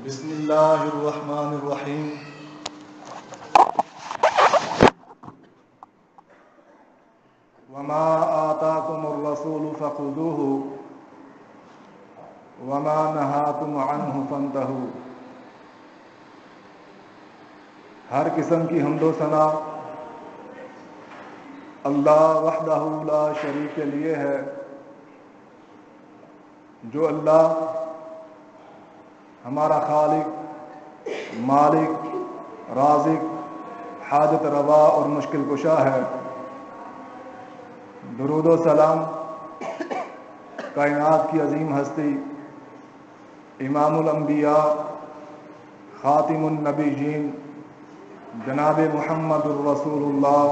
بسم اللہ الرحمن الرحیم وما آتاکم الرسول فخذوہ وما نہاکم عنہ فانتہوا۔ ہر قسم کی حمد و ثنا اللہ وحدہ لا شریک کے لیے ہے، جو اللہ ہمارا خالق، مالک، رازق، حاجت روا اور مشکل کشا ہے۔ درود و سلام کائنات کی عظیم ہستی، امام الانبیاء، خاتم النبیین، جناب محمد الرسول اللہ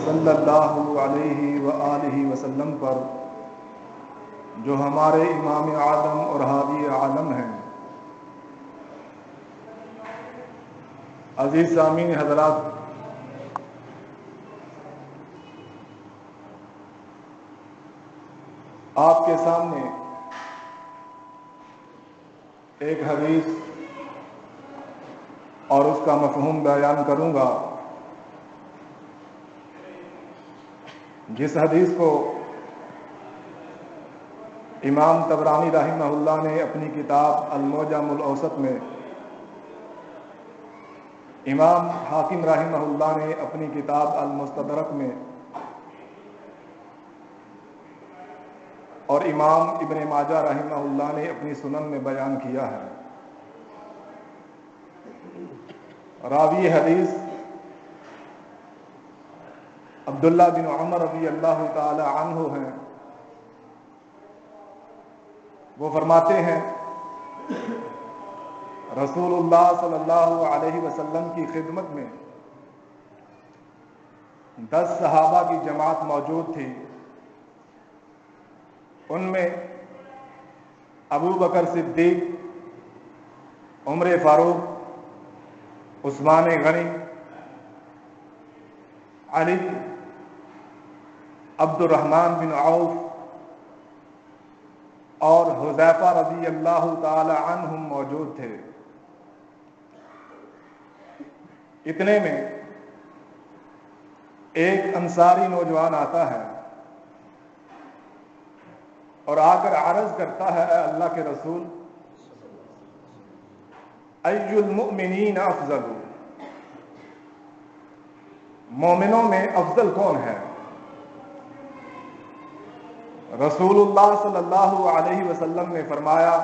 صلی اللہ علیہ وآلہ وسلم پر، جو ہمارے امام اعظم اور ہادی عالم ہیں۔ عزیز سامعین حضرات، آپ کے سامنے ایک حدیث اور اس کا مفہوم بیان کروں گا، جس حدیث کو امام طبرانی رحمہ اللہ نے اپنی کتاب المعجم الاوسط میں، امام حاکم رحمہ اللہ نے اپنی کتاب المستدرک میں، اور امام ابن ماجہ رحمہ اللہ نے اپنی سنن میں بیان کیا ہے۔ راوی حدیث عبداللہ بن عمر رضی اللہ تعالی عنہ ہیں۔ وہ فرماتے ہیں، رسول اللہ صلی اللہ علیہ وسلم کی خدمت میں 10 صحابہ کی جماعت موجود تھی۔ ان میں ابو بکر صدیق، عمر فاروق، عثمان غنی، علی، عبد الرحمن بن عوف اور حذیفہ رضی اللہ تعالی عنہم موجود تھے۔ اتنے میں ایک انصاری نوجوان آتا ہے اور آ کر عرض کرتا ہے، اے اللہ کے رسول، ای المؤمنین افضل، مومنوں میں افضل کون ہے؟ رسول اللہ صلی اللہ علیہ وسلم نے فرمایا،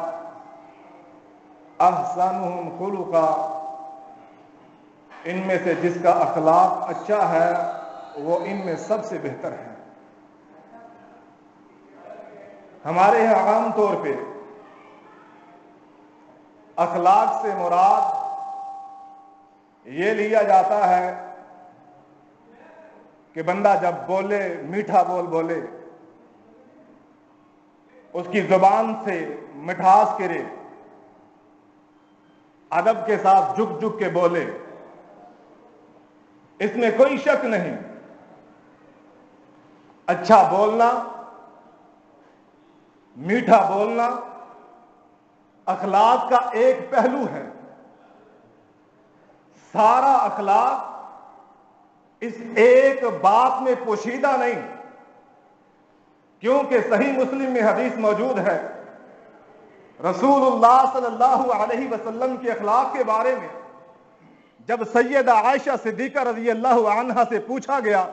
احسنہم خلقا، ان میں سے جس کا اخلاق اچھا ہے وہ ان میں سب سے بہتر ہے۔ ہمارے یہاں عام طور پہ اخلاق سے مراد یہ لیا جاتا ہے کہ بندہ جب بولے میٹھا بول بولے، اس کی زبان سے مٹھاس کرے، ادب کے ساتھ جھک جھک کے بولے، اس میں کوئی شک نہیں۔ اچھا بولنا، میٹھا بولنا اخلاق کا ایک پہلو ہے۔ سارا اخلاق اس ایک بات میں پوشیدہ نہیں، کیونکہ صحیح مسلم میں حدیث موجود ہے، رسول اللہ صلی اللہ علیہ وسلم کے اخلاق کے بارے میں جب سیدہ عائشہ صدیقہ رضی اللہ عنہا سے پوچھا گیا،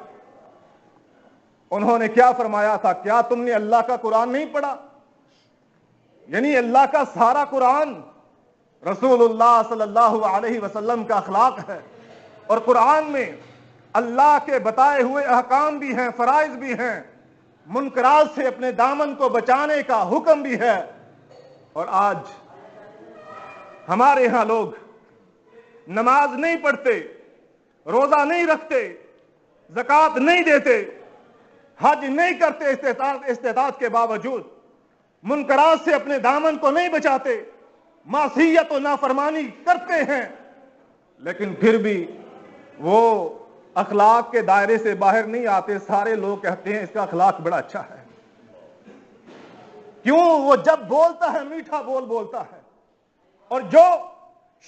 انہوں نے کیا فرمایا تھا؟ کیا تم نے اللہ کا قرآن نہیں پڑھا؟ یعنی اللہ کا سارا قرآن رسول اللہ صلی اللہ علیہ وسلم کا اخلاق ہے، اور قرآن میں اللہ کے بتائے ہوئے احکام بھی ہیں، فرائض بھی ہیں، منکرات سے اپنے دامن کو بچانے کا حکم بھی ہے۔ اور آج ہمارے ہاں لوگ نماز نہیں پڑھتے، روزہ نہیں رکھتے، زکوٰۃ نہیں دیتے، حج نہیں کرتے، استطاعت کے باوجود منکرات سے اپنے دامن کو نہیں بچاتے، معصیت و نافرمانی کرتے ہیں، لیکن پھر بھی وہ اخلاق کے دائرے سے باہر نہیں آتے۔ سارے لوگ کہتے ہیں اس کا اخلاق بڑا اچھا ہے۔ کیوں؟ وہ جب بولتا ہے میٹھا بول بولتا ہے، اور جو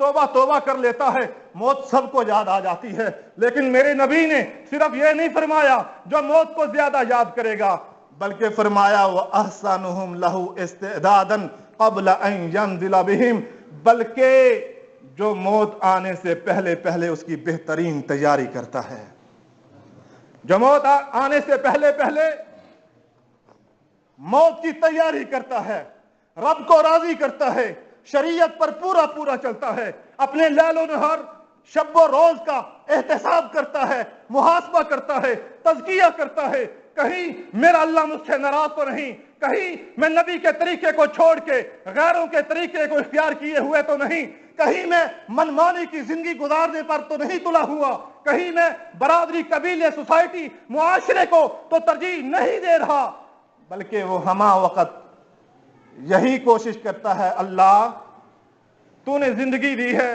توبہ توبہ کر لیتا ہے، موت سب کو یاد آ جاتی ہے، لیکن میرے نبی نے صرف یہ نہیں فرمایا جو موت کو زیادہ یاد کرے گا، بلکہ فرمایا وَأَحْسَنُهُمْ لَهُ اسْتِعْدَادًا قَبْلَ أَنْ يَنزِلَ بِهِمْ، بلکہ جو موت آنے سے پہلے پہلے اس کی بہترین تیاری کرتا ہے، جو موت آنے سے پہلے پہلے موت کی تیاری کرتا ہے، رب کو راضی کرتا ہے، شریعت پر پورا پورا چلتا ہے، اپنے لیل و نہار شب و روز کا احتساب کرتا ہے، محاسبہ کرتا ہے، تزکیہ کرتا ہے، کہیں میرا اللہ مجھ سے ناراض تو نہیں، کہیں میں نبی کے طریقے کو چھوڑ کے غیروں کے طریقے کو اختیار کیے ہوئے تو نہیں، کہیں میں منمانی کی زندگی گزارنے پر تو نہیں تلا ہوا، کہیں میں برادری، قبیلے، سوسائٹی، معاشرے کو تو ترجیح نہیں دے رہا، بلکہ وہ ہمہ وقت یہی کوشش کرتا ہے، اللہ تو نے زندگی دی ہے،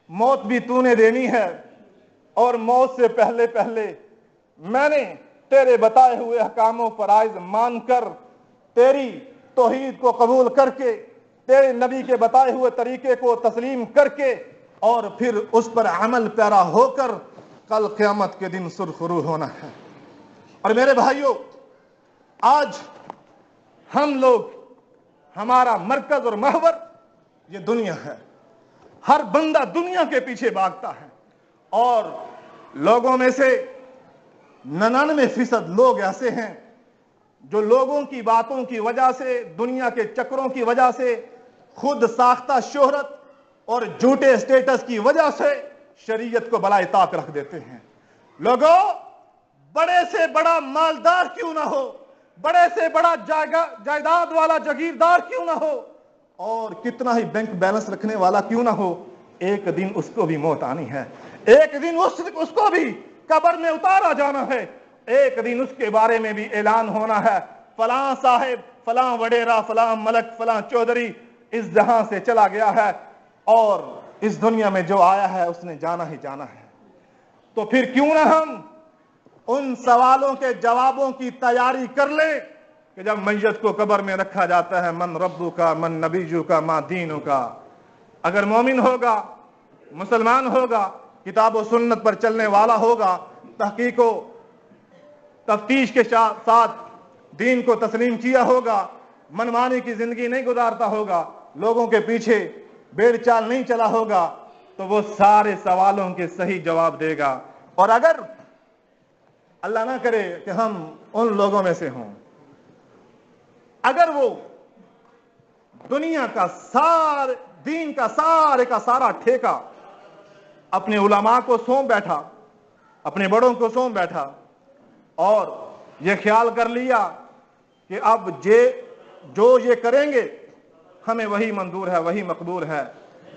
موت بھی تو نے دینی ہے، اور موت سے پہلے پہلے میں نے تیرے بتائے ہوئے احکام و فرائض مان کر، تیری توحید کو قبول کر کے، تیرے نبی کے بتائے ہوئے طریقے کو تسلیم کر کے، اور پھر اس پر عمل پیرا ہو کر کل قیامت کے دن سرخرو ہونا ہے۔ اور میرے بھائیوں، آج ہم لوگ، ہمارا مرکز اور محور یہ دنیا ہے، ہر بندہ دنیا کے پیچھے بھاگتا ہے، اور لوگوں میں سے 99% لوگ ایسے ہیں جو لوگوں کی باتوں کی وجہ سے، دنیا کے چکروں کی وجہ سے، خود ساختہ شہرت اور جھوٹے اسٹیٹس کی وجہ سے شریعت کو بالائے طاق رکھ دیتے ہیں۔ لوگوں، بڑے سے بڑا مالدار کیوں نہ ہو، بڑے سے بڑا جائیداد والا جاگیردار کیوں نہ ہو، اور کتنا ہی بینک بیلنس رکھنے والا کیوں نہ ہو، ایک دن اس کو بھی موت آنی ہے، ایک دن اس کو بھی قبر میں اتارا جانا ہے، ایک دن اس کے بارے میں بھی اعلان ہونا ہے، فلاں صاحب، فلاں وڈیرا، فلاں ملک، فلاں چودھری اس جہاں سے چلا گیا ہے، اور اس دنیا میں جو آیا ہے اس نے جانا ہی جانا ہے۔ تو پھر کیوں نہ ہم ان سوالوں کے جوابوں کی تیاری کر لیں کہ جب میت کو قبر میں رکھا جاتا ہے، من ربو کا، من نبیجو کا، ما دینو کا، اگر مومن ہوگا، مسلمان ہوگا، کتاب و سنت پر چلنے والا ہوگا، تحقیق و تفتیش کے ساتھ دین کو تسلیم کیا ہوگا، منمانی کی زندگی نہیں گزارتا ہوگا، لوگوں کے پیچھے بیڑ چال نہیں چلا ہوگا، تو وہ سارے سوالوں کے صحیح جواب دے گا۔ اور اگر اللہ نہ کرے کہ ہم ان لوگوں میں سے ہوں، اگر وہ دنیا کا دین کا سارا ٹھیکہ اپنے علماء کو سونپ بیٹھا، اپنے بڑوں کو سونپ بیٹھا، اور یہ خیال کر لیا کہ اب جو یہ کریں گے ہمیں وہی منظور ہے، وہی مقبول ہے،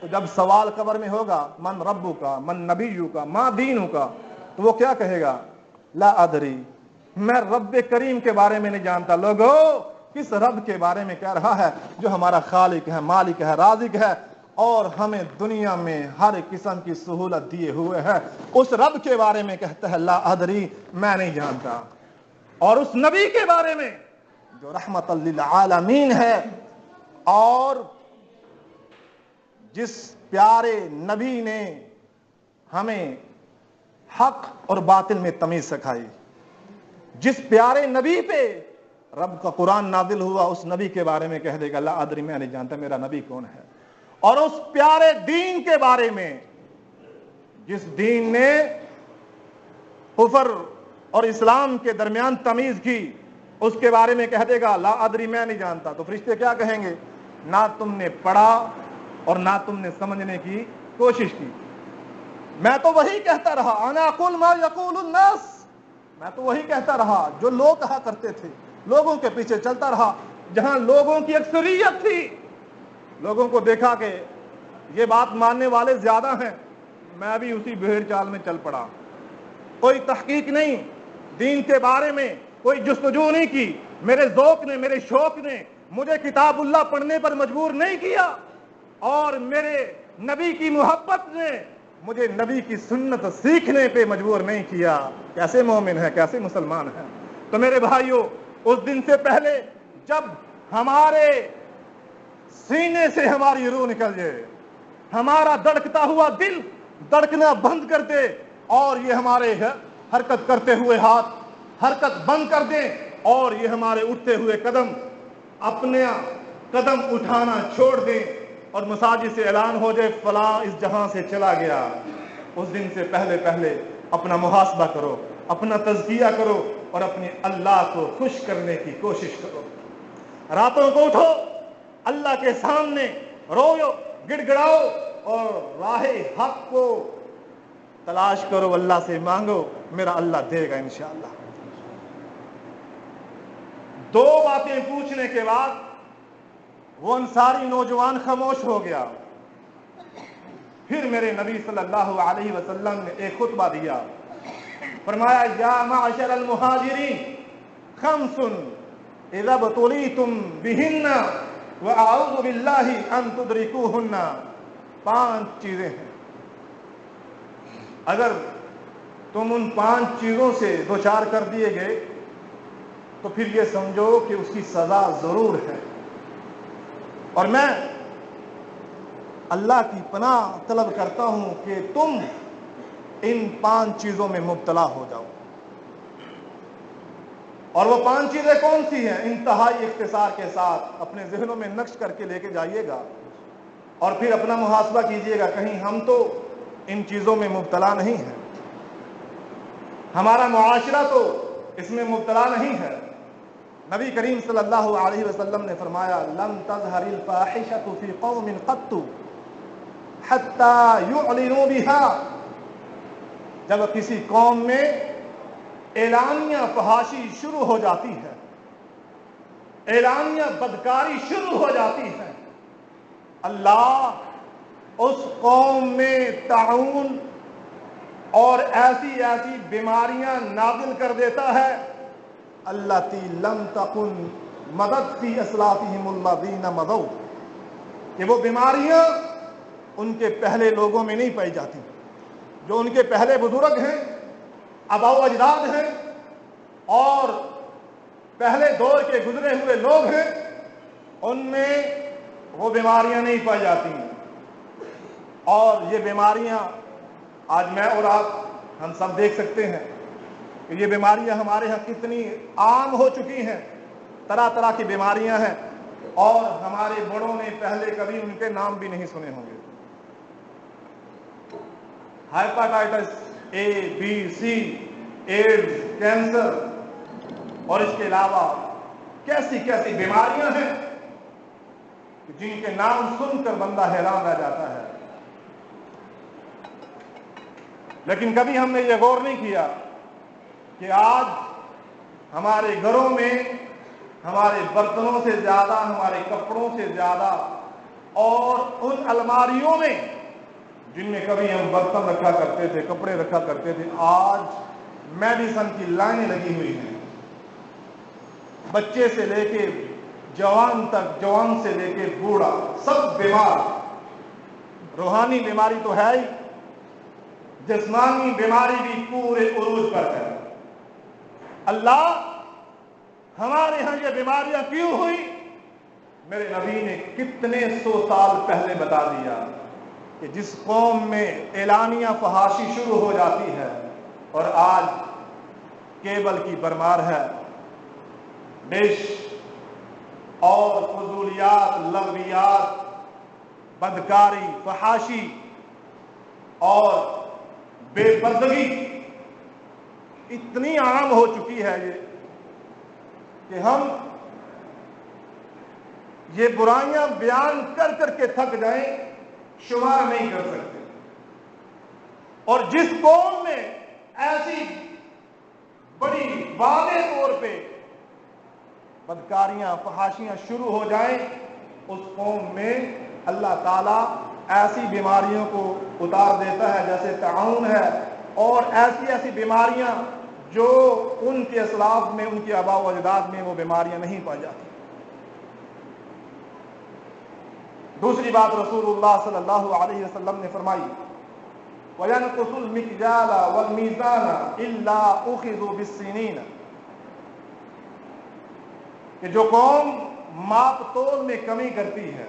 تو جب سوال قبر میں ہوگا من ربو کا، من نبیو کا، ما دینو کا، تو وہ کیا کہے گا؟ لا ادری، میں رب کریم کے بارے میں نہیں جانتا۔ لوگو، کس رب کے بارے میں کہہ رہا ہے؟ جو ہمارا خالق ہے، مالک ہے، رازق ہے، اور ہمیں دنیا میں ہر قسم کی سہولت دیے ہوئے ہے، اس رب کے بارے میں کہتا ہے لا ادری، میں نہیں جانتا۔ اور اس نبی کے بارے میں جو رحمت للعالمین ہے، اور جس پیارے نبی نے ہمیں حق اور باطل میں تمیز سکھائی، جس پیارے نبی پہ رب کا قرآن نازل ہوا، اس نبی کے بارے میں کہہ دے گا لا ادری، میں نہیں جانتا میرا نبی کون ہے۔ اور اس پیارے دین کے بارے میں، جس دین نے کفر اور اسلام کے درمیان تمیز کی، اس کے بارے میں کہہ دے گا لا ادری، میں نہیں جانتا۔ تو فرشتے کیا کہیں گے؟ نہ تم نے پڑھا اور نہ تم نے سمجھنے کی کوشش کی، میں تو وہی کہتا رہا، انا اقول ما یقول الناس، میں تو وہی کہتا رہا جو لوگ کہا کرتے تھے، لوگوں کے پیچھے چلتا رہا، جہاں لوگوں کی اکثریت تھی، لوگوں کو دیکھا کہ یہ بات ماننے والے زیادہ ہیں، میں بھی اسی بھیڑ چال میں چل پڑا، کوئی تحقیق نہیں، دین کے بارے میں کوئی جستجو نہیں کی، میرے ذوق نے، میرے شوق نے مجھے کتاب اللہ پڑھنے پر مجبور نہیں کیا، اور میرے نبی کی محبت نے مجھے نبی کی سنت سیکھنے پہ مجبور نہیں کیا۔ کیسے مومن ہے، کیسے مسلمان ہے؟ تو میرے بھائیوں، اس دن سے پہلے جب ہمارے سینے سے ہماری روح نکل جائے، ہمارا دھڑکتا ہوا دل دھڑکنا بند کر دے اور یہ ہمارے حرکت کرتے ہوئے ہاتھ حرکت بند کر دیں اور یہ ہمارے اٹھتے ہوئے قدم اپنے قدم اٹھانا چھوڑ دیں اور مساجد سے اعلان ہو جائے فلاں اس جہاں سے چلا گیا. اس دن سے پہلے پہلے اپنا محاسبہ کرو, اپنا تزکیہ کرو اور اپنے اللہ کو خوش کرنے کی کوشش کرو. راتوں کو اٹھو, اللہ کے سامنے روؤ, گڑ گڑاؤ اور راہ حق کو تلاش کرو, اللہ سے مانگو, میرا اللہ دے گا انشاءاللہ. 2 باتیں پوچھنے کے بعد وہ انصاری نوجوان خاموش ہو گیا. پھر میرے نبی صلی اللہ علیہ وسلم نے ایک خطبہ دیا, فرمایا یا معشر المہاجرین خمس اذا ابتلیتم بہن واعوذ باللہ ان تدرکوہن. 5 چیزیں ہیں, اگر تم ان 5 چیزوں سے دوچار کر دیے گئے تو پھر یہ سمجھو کہ اس کی سزا ضرور ہے. اور میں اللہ کی پناہ طلب کرتا ہوں کہ تم ان 5 چیزوں میں مبتلا ہو جاؤ. اور وہ 5 چیزیں کون سی ہیں؟ انتہائی اختصار کے ساتھ اپنے ذہنوں میں نقش کر کے لے کے جائیے گا اور پھر اپنا محاسبہ کیجیے گا, کہیں ہم تو ان چیزوں میں مبتلا نہیں ہیں, ہمارا معاشرہ تو اس میں مبتلا نہیں ہے. نبی کریم صلی اللہ علیہ وسلم نے فرمایا لن تظہر الفاحشۃ فی قوم قط حتی یعلنوا بها. جب کسی قوم میں اعلانیہ فحاشی شروع ہو جاتی ہے, اعلانیہ بدکاری شروع ہو جاتی ہے, اللہ اس قوم میں طاعون اور ایسی ایسی بیماریاں نازل کر دیتا ہے اللاتی لم تکن مدد فی اسلافہم الذین مضوا, کہ وہ بیماریاں ان کے پہلے لوگوں میں نہیں پائی جاتی. جو ان کے پہلے بزرگ ہیں, آباء و اجداد ہیں اور پہلے دور کے گزرے ہوئے لوگ ہیں, ان میں وہ بیماریاں نہیں پائی جاتی. اور یہ بیماریاں آج میں اور آپ ہم سب دیکھ سکتے ہیں کہ یہ بیماریاں ہمارے ہاں کتنی عام ہو چکی ہیں. طرح طرح کی بیماریاں ہیں اور ہمارے بڑوں نے پہلے کبھی ان کے نام بھی نہیں سنے ہوں گے. ہیپاٹائٹس اے بی سی, ایڈز, کینسر اور اس کے علاوہ کیسی کیسی بیماریاں ہیں جن کے نام سن کر بندہ حیران رہ جاتا ہے. لیکن کبھی ہم نے یہ غور نہیں کیا کہ آج ہمارے گھروں میں ہمارے برتنوں سے زیادہ, ہمارے کپڑوں سے زیادہ اور ان الماریوں میں جن میں کبھی ہم برتن رکھا کرتے تھے, کپڑے رکھا کرتے تھے, آج میڈیسن کی لائنیں لگی ہوئی ہیں. بچے سے لے کے جوان تک, جوان سے لے کے بوڑھا, سب بیمار. روحانی بیماری تو ہے ہی, جسمانی بیماری بھی پورے عروج پر ہے. اللہ ہمارے ہاں یہ بیماریاں کیوں ہوئی؟ میرے نبی نے کتنے 100 سال پہلے بتا دیا کہ جس قوم میں اعلانیہ فحاشی شروع ہو جاتی ہے, اور آج کیبل کی برمار ہے, ڈش اور فضولیات, لغویات, بدکاری, فحاشی اور بے پردگی اتنی عام ہو چکی ہے یہ کہ ہم یہ برائیاں بیان کر کر کے تھک جائیں, شمار نہیں کر سکتے. اور جس قوم میں ایسی بڑی واضح طور پہ بدکاریاں, فحاشیاں شروع ہو جائیں, اس قوم میں اللہ تعالیٰ ایسی بیماریوں کو اتار دیتا ہے جیسے طاعون ہے, اور ایسی ایسی بیماریاں جو ان کے اسلاف میں, ان کے آباء و اجداد میں وہ بیماریاں نہیں پائی جاتی. دوسری بات رسول اللہ صلی اللہ علیہ وسلم نے فرمائی وَيَنْقُصُ الْمِكْيَالَ وَالْمِيزَانَ إِلَّا أُخِذُوا بِالسِّنِينَ, کہ جو قوم ماپ تول میں کمی کرتی ہے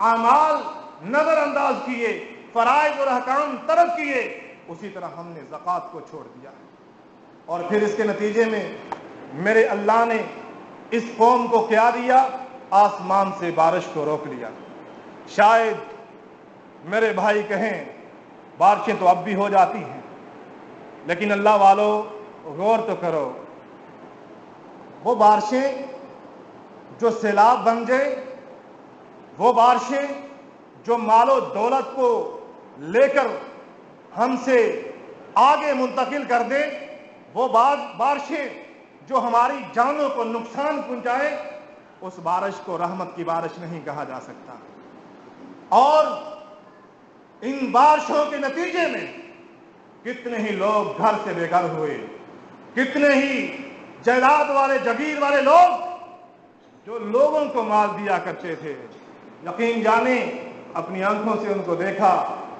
اعمال نظر انداز کیے، فرائض اور احکام ترک کیے، اسی طرح ہم نے زکوٰۃ کو چھوڑ دیا ہے۔ اور پھر اس کے نتیجے میں میرے اللہ نے اس قوم کو کیا دیا؟ آسمان سے بارش کو روک لیا۔ شاید میرے بھائی کہیں بارشیں تو اب بھی ہو جاتی ہیں، لیکن اللہ والوں غور تو کرو، وہ بارشیں جو سیلاب بن جائے، وہ بارشیں جو مال و دولت کو لے کر ہم سے آگے منتقل کر دیں، وہ بارشیں جو ہماری جانوں کو نقصان پہنچائے، اس بارش کو رحمت کی بارش نہیں کہا جا سکتا۔ اور ان بارشوں کے نتیجے میں کتنے ہی لوگ گھر سے بے گھر ہوئے، کتنے ہی جائیداد والے جگیر والے لوگ جو لوگوں کو مال دیا کرتے تھے، یقین جانیں اپنی آنکھوں سے ان کو دیکھا،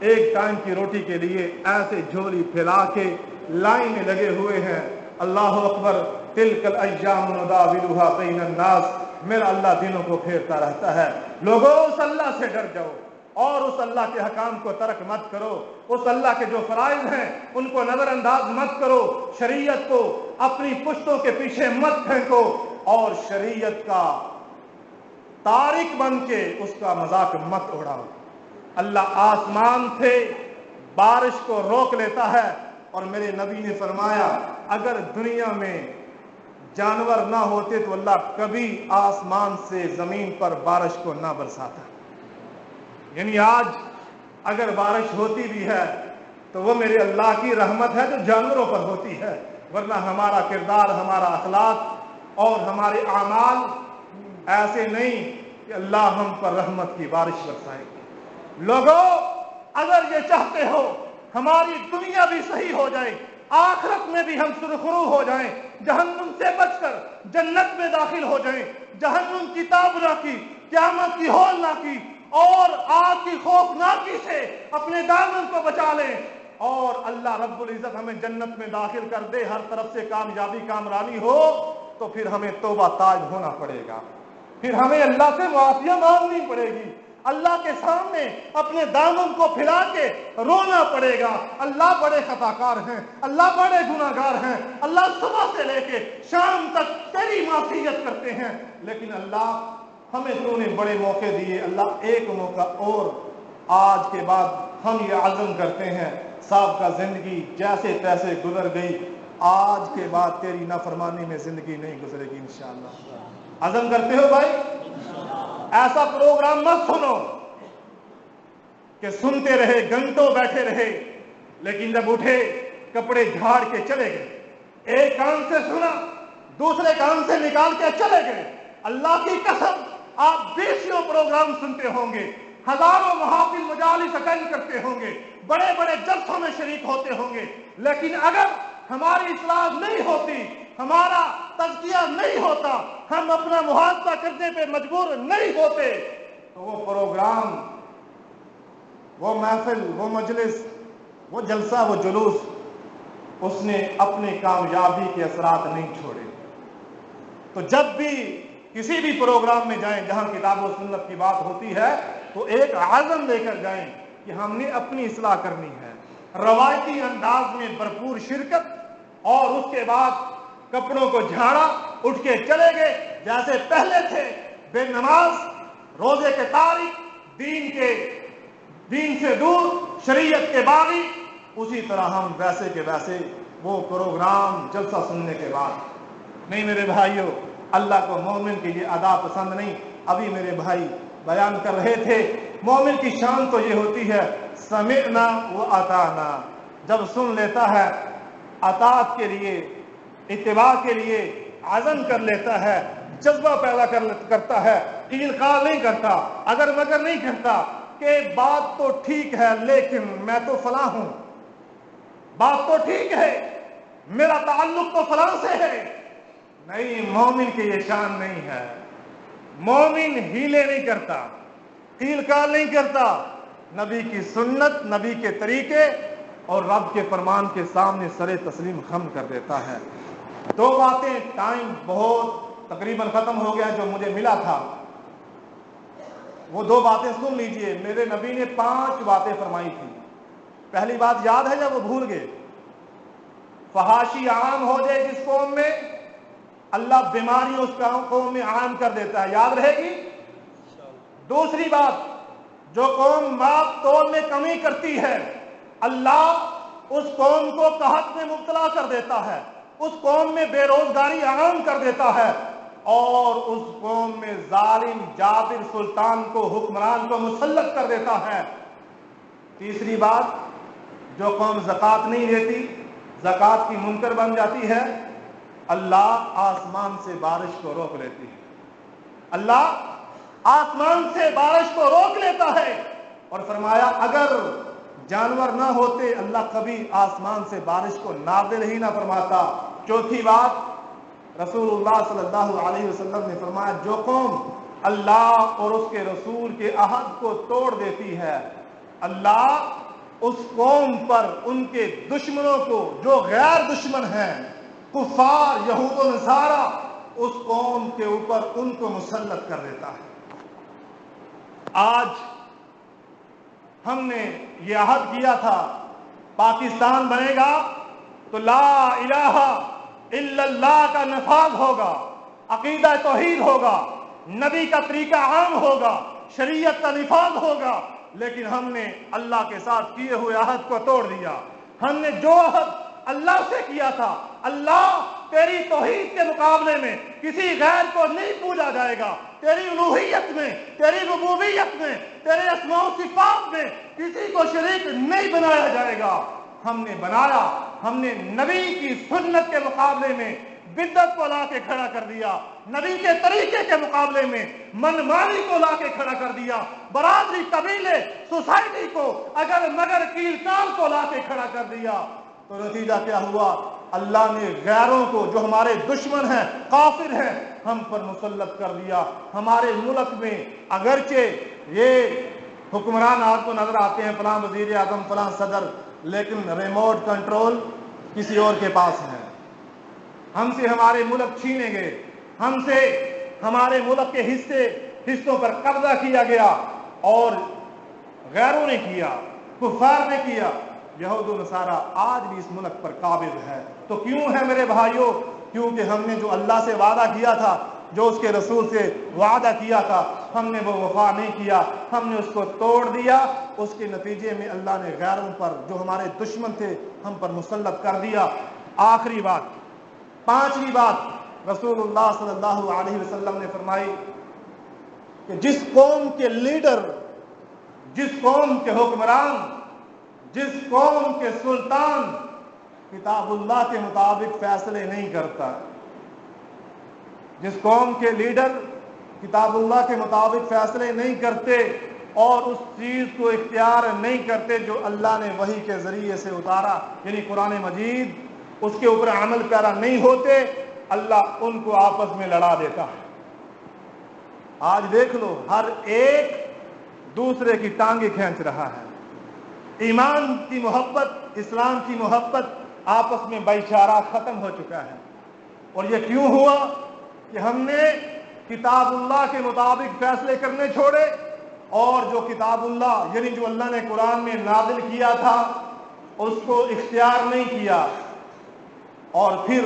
ایک ٹائم کی روٹی کے لیے ایسے جھولی پھیلا کے لائن میں لگے ہوئے ہیں۔ اللہ اکبر، تلک الایام نداولها بین الناس، میرا اللہ دنوں کو پھیرتا رہتا ہے۔ لوگوں اس اللہ سے ڈر جاؤ اور اس اللہ کے حکام کو ترک مت کرو، اس اللہ کے جو فرائض ہیں ان کو نظر انداز مت کرو، شریعت کو اپنی پشتوں کے پیچھے مت پھینکو، اور شریعت کا تارک بن کے اس کا مذاق مت اڑاؤ۔ اللہ آسمان سے بارش کو روک لیتا ہے، اور میرے نبی نے فرمایا اگر دنیا میں جانور نہ ہوتے تو اللہ کبھی آسمان سے زمین پر بارش کو نہ برساتا۔ یعنی آج اگر بارش ہوتی بھی ہے تو وہ میرے اللہ کی رحمت ہے جو جانوروں پر ہوتی ہے، ورنہ ہمارا کردار، ہمارا اخلاق اور ہمارے اعمال ایسے نہیں کہ اللہ ہم پر رحمت کی بارش برسائے۔ لوگوں اگر یہ چاہتے ہو ہماری دنیا بھی صحیح ہو جائے، آخرت میں بھی ہم سرخرو ہو جائیں، جہنم سے بچ کر جنت میں داخل ہو جائیں، جہنم کی تاب نہ کی، قیامت کی ہول نہ کی، اور آگ کی خوفناکی سے اپنے دامن کو بچا لیں، اور اللہ رب العزت ہمیں جنت میں داخل کر دے، ہر طرف سے کامیابی کامرانی ہو، تو پھر ہمیں توبہ تاج ہونا پڑے گا، پھر ہمیں اللہ سے معافیاں مانگنی پڑے گی، اللہ کے سامنے اپنے دامن کو پھیلا کے رونا پڑے گا۔ اللہ بڑے خطاکار ہیں، اللہ بڑے گناہگار ہیں، اللہ صبح سے لے کے شام تک تیری معصیت کرتے ہیں، لیکن اللہ ہمیں تو نے بڑے موقع دیے، اللہ ایک موقع اور آج کے بعد ہم یہ عزم کرتے ہیں، سابقہ زندگی جیسے تیسے گزر گئی، آج کے بعد تیری نافرمانی میں زندگی نہیں گزرے گی انشاءاللہ۔ عزم کرتے ہو بھائی؟ ایسا پروگرام مت سنو کہ سنتے رہے، گھنٹوں بیٹھے رہے، لیکن جب اٹھے کپڑے جھاڑ کے چلے گئے، ایک کان سے سنا دوسرے کان سے نکال کے چلے گئے۔ اللہ کی قسم آپ بیسیوں پروگرام سنتے ہوں گے، ہزاروں محافل مجالس اٹینڈ کرتے ہوں گے، بڑے بڑے جلسوں میں شریک ہوتے ہوں گے، لیکن اگر ہماری اصلاح نہیں ہوتی، ہمارا تزکیہ نہیں ہوتا، ہم اپنا محاسبہ کرنے پہ مجبور نہیں ہوتے، تو وہ پروگرام، وہ محفل، وہ مجلس، وہ جلسہ، وہ جلوس، اس نے اپنے کامیابی کے اثرات نہیں چھوڑے۔ تو جب بھی کسی بھی پروگرام میں جائیں جہاں کتاب و سنت کی بات ہوتی ہے تو ایک عزم لے کر جائیں کہ ہم نے اپنی اصلاح کرنی ہے، روایتی انداز میں بھرپور شرکت، اور اس کے بعد کپڑوں کو جھاڑا، اٹھ کے چلے گئے جیسے پہلے تھے، بے نماز، روزے کے تارک، دین سے دور، شریعت کے باغی، اسی طرح ہم ویسے کے ویسے وہ پروگرام جلسہ سننے کے بعد۔ نہیں میرے بھائیوں، اللہ کو مومن کی یہ ادا پسند نہیں۔ ابھی میرے بھائی بیان کر رہے تھے، مومن کی شان تو یہ ہوتی ہے سمعنا و اطعنا، جب سن لیتا ہے اطاعت کے لیے، اتباع کے لیے عزم کر لیتا ہے، جذبہ پیدا کرتا ہے، قیل قال نہیں کرتا، اگر مگر نہیں کرتا کہ بات تو ٹھیک ہے لیکن میں تو فلاں ہوں، بات تو ٹھیک ہے میرا تعلق تو فلاں سے ہے۔ نہیں، مومن کی یہ شان نہیں ہے۔ مومن ہیلے نہیں کرتا، قیل قال نہیں کرتا، نبی کی سنت، نبی کے طریقے اور رب کے فرمان کے سامنے سر تسلیم خم کر دیتا ہے۔ دو باتیں، ٹائم بہت تقریباً ختم ہو گیا جو مجھے ملا تھا۔ وہ دو باتیں سن لیجئے. میرے نبی نے 5 باتیں فرمائی تھی. پہلی بات یاد ہے یا وہ بھول گئے؟ فحاشی عام ہو جائے جس قوم میں، اللہ بیماری اس قوم میں عام کر دیتا ہے. یاد رہے گی؟ دوسری بات، جو قوم ماپ تول میں کمی کرتی ہے، اللہ اس قوم کو قحط میں مبتلا کر دیتا ہے، اس قوم میں بے روزگاری عام کر دیتا ہے، اور اس قوم میں ظالم جابر سلطان کو، حکمران کو مسلط کر دیتا ہے. تیسری بات، جو قوم زکوٰۃ نہیں دیتی، زکوٰۃ کی منکر بن جاتی ہے، اللہ آسمان سے بارش کو روک لیتی ہے. اللہ آسمان سے بارش کو روک لیتا ہے، اور فرمایا اگر جانور نہ ہوتے اللہ کبھی آسمان سے بارش کو نازل ہی نہ فرماتا. چوتھی بات، رسول اللہ صلی اللہ علیہ وسلم نے فرمایا جو قوم اللہ اور اس کے رسول کے عہد کو توڑ دیتی ہے، اللہ اس قوم پر ان کے دشمنوں کو، جو غیر دشمن ہیں، کفار یہود و نصارہ، اس قوم کے اوپر ان کو مسلط کر دیتا ہے. آج ہم نے یہ عہد کیا تھا پاکستان بنے گا تو لا الہ الا اللہ کا نفاذ ہوگا، عقیدہ توحید ہوگا، نبی کا طریقہ عام ہوگا، شریعت کا نفاذ ہوگا. لیکن ہم نے اللہ کے ساتھ کیے ہوئے عہد کو توڑ دیا. ہم نے جو عہد اللہ سے کیا تھا، اللہ تیری توحید کے مقابلے میں کسی غیر کو نہیں پوجا جائے گا، تیری الوہیت میں، تیری ربوبیت میں، تیرے اسماء و صفات میں کسی کو شریک نہیں بنایا جائے گا. ہم نے بنایا، ہم نے نبی کی سنت کے مقابلے میں بدعت کو لا کے کھڑا کر دیا، نبی کے طریقے کے مقابلے میں منمانی کو لا کے کھڑا کر دیا، برادری، قبیلے، سوسائٹی کو اگر مگر کیل کال کو لا کے کھڑا کر دیا. تو نتیجہ کیا ہوا؟ اللہ نے غیروں کو، جو ہمارے دشمن ہیں، کافر ہیں، ہم پر مسلط کر دیا. ہمارے ملک میں اگرچہ یہ حکمران آپ کو نظر آتے ہیں، فلاں وزیر اعظم، فلاں صدر، لیکن ریموٹ کنٹرول کسی اور کے پاس ہے. ہم سے ہمارے ملک چھینے گئے، ہم سے ہمارے ملک کے حصوں پر قبضہ کیا گیا، اور غیروں نے کیا، کفار نے کیا. یہود و نصارہ آج بھی اس ملک پر قابض ہے. تو کیوں ہے میرے بھائیوں؟ کیونکہ ہم نے جو اللہ سے وعدہ کیا تھا، جو اس کے رسول سے وعدہ کیا تھا، ہم نے وہ وفا نہیں کیا، ہم نے اس کو توڑ دیا. اس کے نتیجے میں اللہ نے غیروں پر، جو ہمارے دشمن تھے، ہم پر مسلط کر دیا. آخری بات، 5ویں بات، رسول اللہ صلی اللہ علیہ وسلم نے فرمائی کہ جس قوم کے لیڈر، جس قوم کے حکمران، جس قوم کے سلطان کتاب اللہ کے مطابق فیصلے نہیں کرتا، جس قوم کے لیڈر کتاب اللہ کے مطابق فیصلے نہیں کرتے اور اس چیز کو اختیار نہیں کرتے جو اللہ نے وحی کے ذریعے سے اتارا، یعنی قرآن مجید، اس کے اوپر عمل پیرا نہیں ہوتے، اللہ ان کو آپس میں لڑا دیتا ہے. آج دیکھ لو، ہر ایک دوسرے کی ٹانگیں کھینچ رہا ہے. ایمان کی محبت، اسلام کی محبت آپس میں بھائی چارہ ختم ہو چکا ہے. اور یہ کیوں ہوا؟ کہ ہم نے کتاب اللہ کے مطابق فیصلے کرنے چھوڑے، اور جو کتاب اللہ، یعنی جو اللہ نے قرآن میں نازل کیا تھا، اس کو اختیار نہیں کیا، اور پھر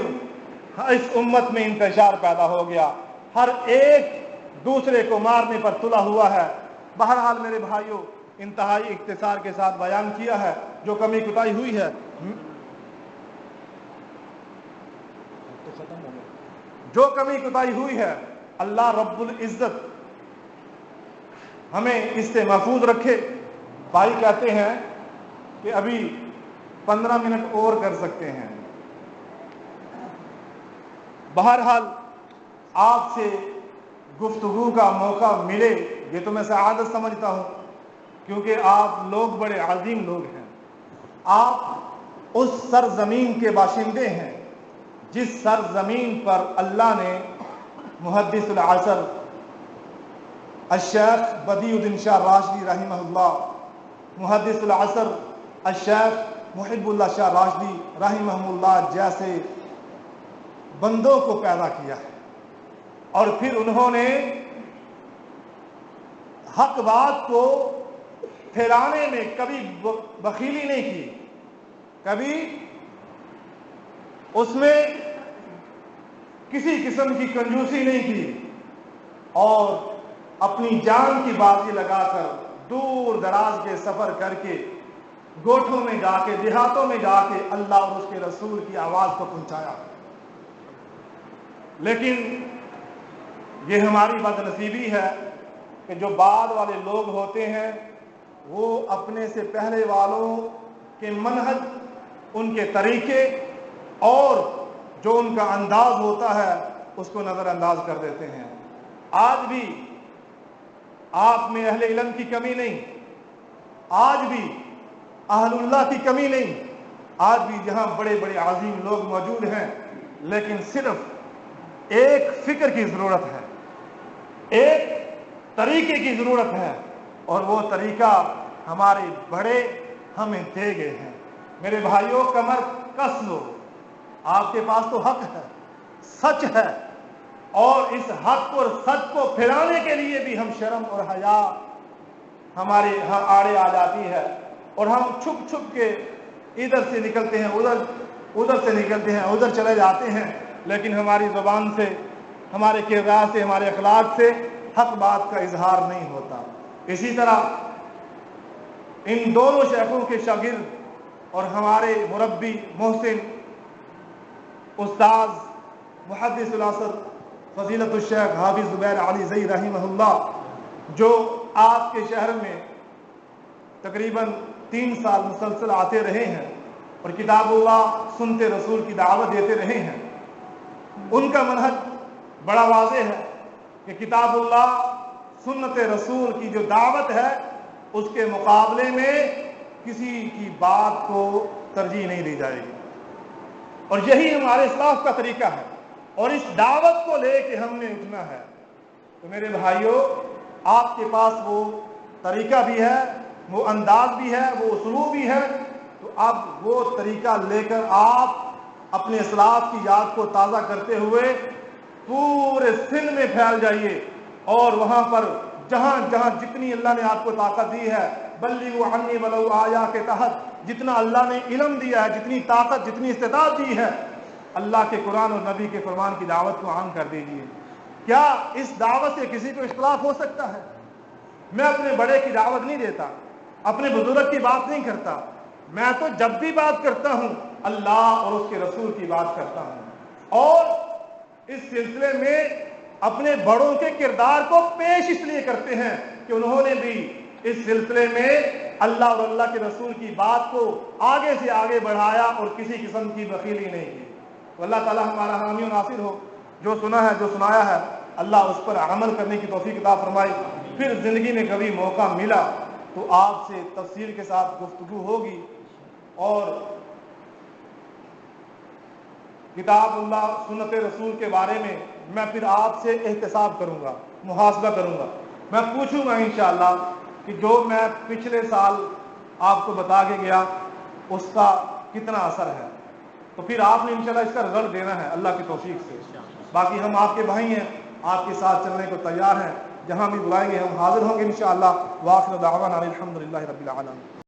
اس امت میں انتشار پیدا ہو گیا. ہر ایک دوسرے کو مارنے پر تلا ہوا ہے. بہرحال میرے بھائیوں، انتہائی اختصار کے ساتھ بیان کیا ہے. جو کمی کوتاہی ہوئی ہے، جو کمی کوتاہی ہوئی ہے، اللہ رب العزت ہمیں اس سے محفوظ رکھے. بھائی کہتے ہیں کہ ابھی 15 منٹ اور کر سکتے ہیں. بہرحال آپ سے گفتگو کا موقع ملے، یہ تو میں سعادت سمجھتا ہوں، کیونکہ آپ لوگ بڑے عظیم لوگ ہیں. آپ اس سرزمین کے باشندے ہیں جس سرزمین پر اللہ نے محدث العصر الشیخ بدیع الدین شاہ راشدی رحمہ اللہ، محدث العصر الشیخ محب اللہ شاہ راشدی رحمہ اللہ جیسے بندوں کو پیدا کیا ہے، اور پھر انہوں نے حق بات کو پھیلانے میں کبھی بخیلی نہیں کی، کبھی اس میں کسی قسم کی کنجوسی نہیں کی، اور اپنی جان کی بازی لگا کر دور دراز کے سفر کر کے گوٹھوں میں جا کے دیہاتوں میں جا کے اللہ اور اس کے رسول کی آواز کو پہنچایا۔ لیکن یہ ہماری بد نصیبی ہے کہ جو بعد والے لوگ ہوتے ہیں وہ اپنے سے پہلے والوں کے منہج، ان کے طریقے اور جو ان کا انداز ہوتا ہے اس کو نظر انداز کر دیتے ہیں۔ آج بھی آپ میں اہل علم کی کمی نہیں، آج بھی اہل اللہ کی کمی نہیں، آج بھی جہاں بڑے بڑے عظیم لوگ موجود ہیں، لیکن صرف ایک فکر کی ضرورت ہے، ایک طریقے کی ضرورت ہے، اور وہ طریقہ ہمارے بڑے ہمیں دے گئے ہیں۔ میرے بھائیوں، کمر کس لو، آپ کے پاس تو حق ہے، سچ ہے، اور اس حق اور سچ کو پھیلانے کے لیے بھی ہم شرم اور حیا ہمارے آڑے آ جاتی ہے، اور ہم چھپ چھپ کے ادھر سے نکلتے ہیں ادھر سے نکلتے ہیں، ادھر چلے جاتے ہیں، لیکن ہماری زبان سے، ہمارے کردار سے، ہمارے اخلاق سے حق بات کا اظہار نہیں ہوتا۔ اسی طرح ان دونوں شیخوں کے شاگرد اور ہمارے مربی محسن استاذ محدث العصر فضیلت الشیخ حافظ زبیر علی زئی رحمہ اللہ، جو آپ کے شہر میں تقریباً 3 سال مسلسل آتے رہے ہیں اور کتاب اللہ سنتے رسول کی دعوت دیتے رہے ہیں، ان کا منہج بڑا واضح ہے کہ کتاب اللہ سنت رسول کی جو دعوت ہے اس کے مقابلے میں کسی کی بات کو ترجیح نہیں دی جائے گی، اور یہی ہمارے اسلاف کا طریقہ ہے، اور اس دعوت کو لے کے ہم نے اٹھنا ہے۔ تو میرے بھائیوں، آپ کے پاس وہ طریقہ بھی ہے، وہ انداز بھی ہے، وہ اسلوب بھی ہے، تو اب وہ طریقہ لے کر آپ اپنے اسلاف کی یاد کو تازہ کرتے ہوئے پورے سندھ میں پھیل جائیے، اور وہاں پر جہاں جہاں جتنی اللہ نے آپ کو طاقت دی ہے، بلغوا عنی ولو آیا کے تحت جتنا اللہ نے علم دیا ہے، جتنی طاقت، جتنی استطاعت دی ہے، اللہ کے قرآن اور نبی کے فرمان کی دعوت کو عام کر دیجیے۔ کیا اس دعوت سے کسی کو اختلاف ہو سکتا ہے؟ میں اپنے بڑے کی دعوت نہیں دیتا، اپنے بزرگ کی بات نہیں کرتا، میں تو جب بھی بات کرتا ہوں اللہ اور اس کے رسول کی بات کرتا ہوں، اور اس سلسلے میں اپنے بڑوں کے کردار کو پیش اس لیے کرتے ہیں کہ انہوں نے بھی اس سلسلے میں اللہ اور اللہ کے رسول کی بات کو آگے سے آگے بڑھایا اور کسی قسم کی بخیلی نہیں کی۔ تو اللہ تعالی ہمارا حامی و ناصر ہو، جو سنا ہے، جو سنایا ہے، اللہ اس پر عمل کرنے کی توفیق عطا فرمائے۔ پھر زندگی میں کبھی موقع ملا تو آپ سے تفصیل کے ساتھ گفتگو ہوگی، اور کتاب اللہ سنت رسول کے بارے میں میں پھر آپ سے احتساب کروں گا، محاسبہ کروں گا، میں پوچھوں گا انشاءاللہ کہ جو میں پچھلے سال آپ کو بتا کے گیا اس کا کتنا اثر ہے، تو پھر آپ نے انشاءاللہ اس کا رزلٹ دینا ہے اللہ کی توفیق سے۔ باقی ہم آپ کے بھائی ہیں، آپ کے ساتھ چلنے کو تیار ہیں، جہاں بھی بلائیں گے ہم حاضر ہوں گے انشاءاللہ۔ وآخر دعوانا الحمدللہ رب العالمین۔